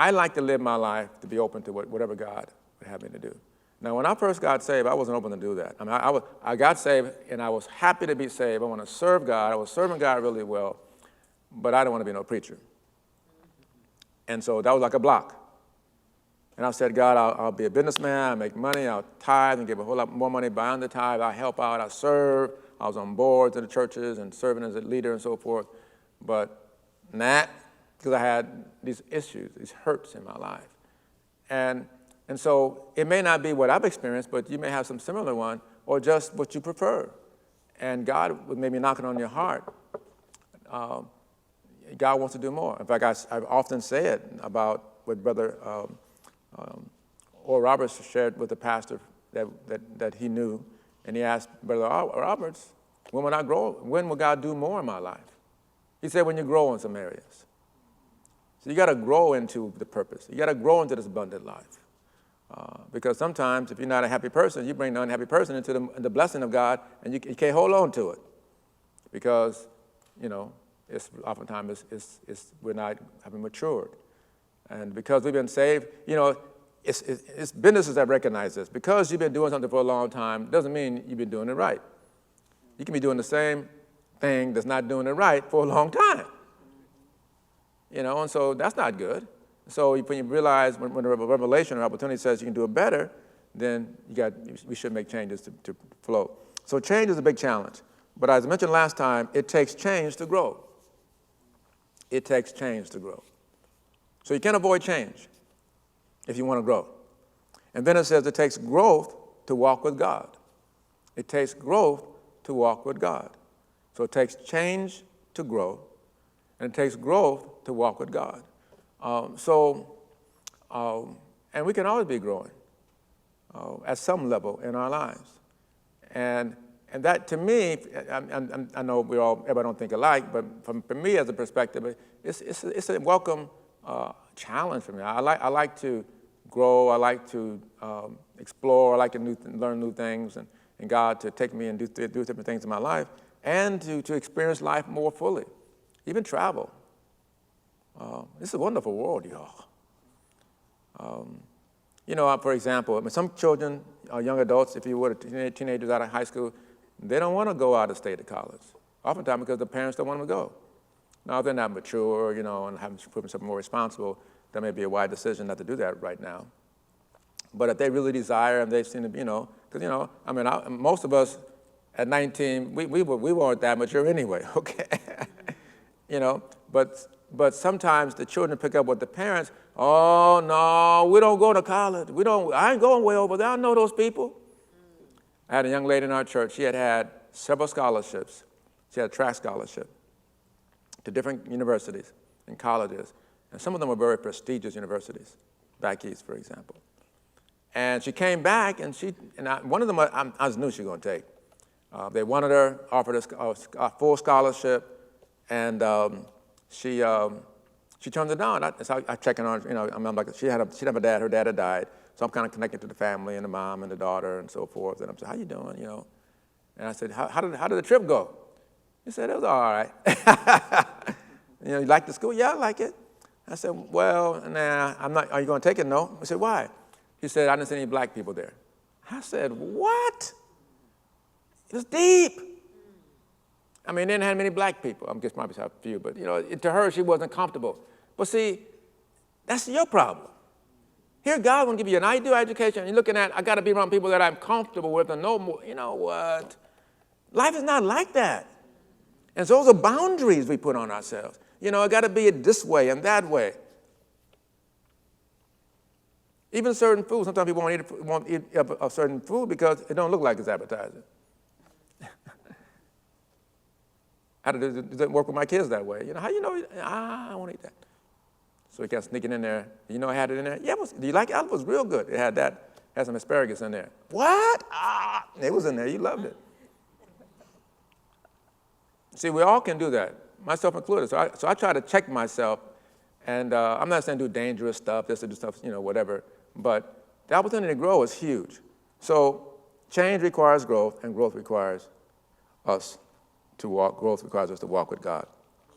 I like to live my life to be open to whatever God would have me to do. Now, when I first got saved, I wasn't open to do that. I mean, I got saved, and I was happy to be saved. I want to serve God. I was serving God really well, but I didn't want to be no preacher. And so that was like a block. And I said, God, I'll be a businessman. I'll make money. I'll tithe and give a whole lot more money beyond the tithe. I'll help out. I'll serve. I was on boards in the churches and serving as a leader and so forth. But not because I had these issues, these hurts in my life. And so it may not be what I've experienced, but you may have some similar one, or just what you prefer. And God would maybe knocking on your heart. God wants to do more. In fact, I often say it about what Brother Oral Roberts shared with the pastor that he knew. And he asked Brother Roberts, when will I grow? When will God do more in my life? He said, when you grow in some areas. So you got to grow into the purpose. You got to grow into this abundant life. Because sometimes if you're not a happy person, you bring the unhappy person into the blessing of God, and you can't hold on to it. Because, it's oftentimes we're not having matured. And because we've been saved, it's businesses that recognize this. Because you've been doing something for a long time doesn't mean you've been doing it right. You can be doing the same thing that's not doing it right for a long time. And so that's not good. So when you realize when a revelation or opportunity says you can do it better, then we should make changes to flow. So change is a big challenge. But as I mentioned last time, it takes change to grow. It takes change to grow. So you can't avoid change if you want to grow. And then it says it takes growth to walk with God. It takes growth to walk with God. So it takes change to grow, and it takes growth to walk with God. And we can always be growing at some level in our lives. And that, to me, I know everybody don't think alike, but for me as a perspective, it's a welcome challenge for me. I like to grow. I like to explore. I like to learn new things, and God to take me and do different things in my life, and to experience life more fully, even travel. This is a wonderful world, y'all. For example, some children, young adults, if you would, teenagers out of high school, they don't want to go out of state to college, oftentimes because the parents don't want them to go. Now, if they're not mature, and have proven something more responsible, that may be a wise decision not to do that right now. But if they really desire, and they've seen it, because, most of us at 19, we weren't that mature anyway, okay? But sometimes the children pick up with the parents, oh, no, we don't go to college. I ain't going way over there. I know those people. I had a young lady in our church. She had several scholarships. She had a track scholarship to different universities and colleges. And some of them were very prestigious universities, back east, for example. And she came back, and one of them I just knew she was going to take. They wanted her, offered her a full scholarship, and she turned it down. So I checking on her, I'm like, she didn't have a dad. Her dad had died. So I'm kind of connected to the family and the mom and the daughter and so forth. And I'm saying, how you doing, And I said, how did the trip go? He said, it was all right. You like the school? Yeah, I like it. I said, well, nah, I'm not. Are you going to take it? No. I said, why? He said, I didn't see any black people there. I said, what? It was deep. They didn't have many black people. I guess probably a few, but, to her, she wasn't comfortable. But see, that's your problem. Here, God will give you an ideal education, and you're looking at, I got to be around people that I'm comfortable with and know more. You know what? Life is not like that. And so those are boundaries we put on ourselves. I got to be it this way and that way. Even certain food, sometimes people won't eat a certain food because it don't look like it's advertising. It doesn't work with my kids that way. How you know? I won't eat that. So he kept sneaking in there. I had it in there. Yeah, do you like it? It was real good. It had some asparagus in there. What? It was in there. You loved it. See, we all can do that, myself included. So I try to check myself, and I'm not saying do dangerous stuff, just to do stuff, whatever. But the opportunity to grow is huge. So change requires growth, and growth requires us to walk. Growth requires us to walk with God.